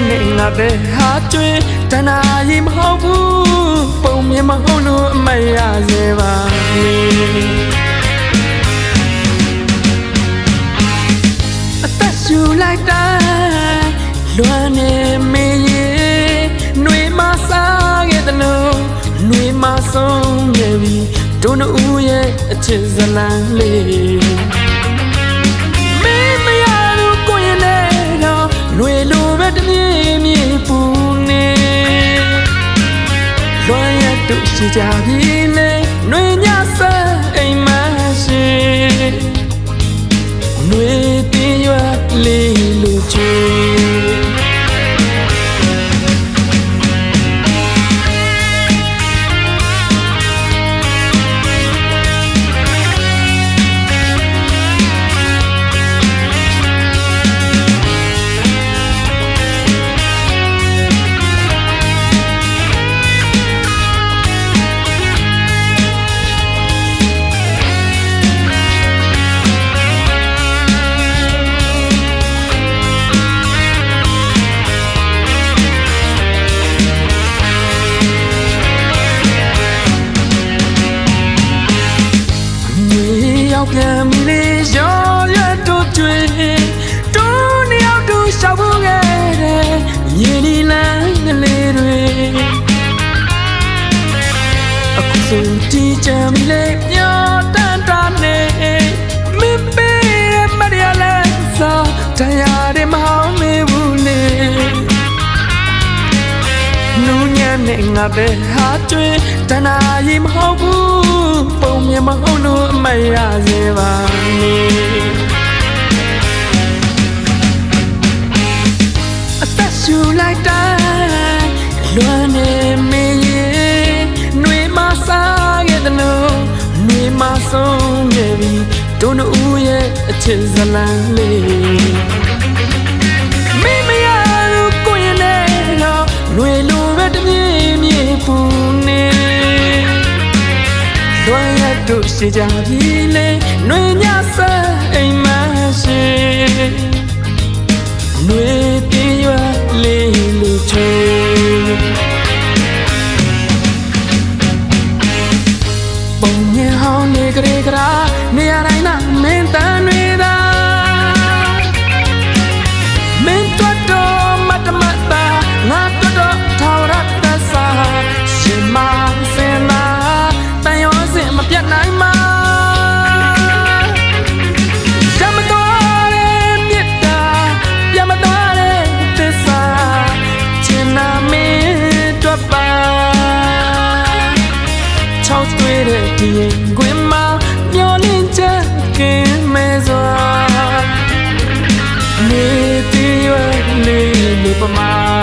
နဲ့ငါပဲဟာကျွေးတနာရီမဟုတ်ဘူးပုံမြင်မဟုတ်လို့အမရစေပါအသက်ရှူလိုက်တိုင်းလွမ်းနေမေးရင်နှွေမစားခဲ့တယ်လို့နှွေမဆုံးခဲ့ပြီတို့နှစ်ဦးရဲ့အချစ်ဇလံလေးလွေလိုပဲတပြေးပြေးပူနေလွမ်းရတို့ရှိကြပြီလေနှွေညဆန်းအိမ်မရှိနှွေတင်းရွက်လေးလိုချေပြန်မီလေးရောရတို့ကျွေတိုးနှစ်ယောက်တို့ရှောက်ဖို့ခဲ့တယ်မြေနီလန်းကလေးတွေအခုဆိုတီးချမ်းမီလေးမျောတန်တာနေမင်းပေးရမရလဲစားတရားတွေမဟောင်းနေဘူးလေနူးညံ့နဲ့ငါပဲဟာကျွေတနာရီမဟုတ်ဘူးပုံမြင်မဟုတ်လို့အမရစေပါနဲ့အသက်ရှူလိုက်တိုင်းလွမ်းနေမေးရင်နှွေမစားခဲ့တယ်လို့နှွေမဆုံးခဲ့ပြီတို့နှစ်ဦးရဲ့အချစ်ဇလံလေးမိမရလို့ကိုရင်နဲ့တော့နှွေလိုပဲတပြေးပြေးပူနေလွမ်းရတို့ရှိကြပြီလေနှွေညဆန်းအိမ်မရှိနှွေတင်းရွက်လေးလိုချေပုံမြင်ဟောင်းနေကြရကြနေရတိုင်းသာမင်းတန်တွေသာမင်းတို့တော့မတ်မတ်သာငါတို့တော့ထောက်ရတဆာရှင်မစင်လာတန်ရောစင်မပြတ်နိုင်မှာရမတော်တဲ့မြတ်တာပြမတော်တဲ့သစ္စာချင်နာမင်းတို့ပါချောက်တွေ့တဲ့ဒီရင်ခွင်မှာမျောလင်းချက်ကင်းမဲစွာနေတီရွယ်လေးလေးပမာ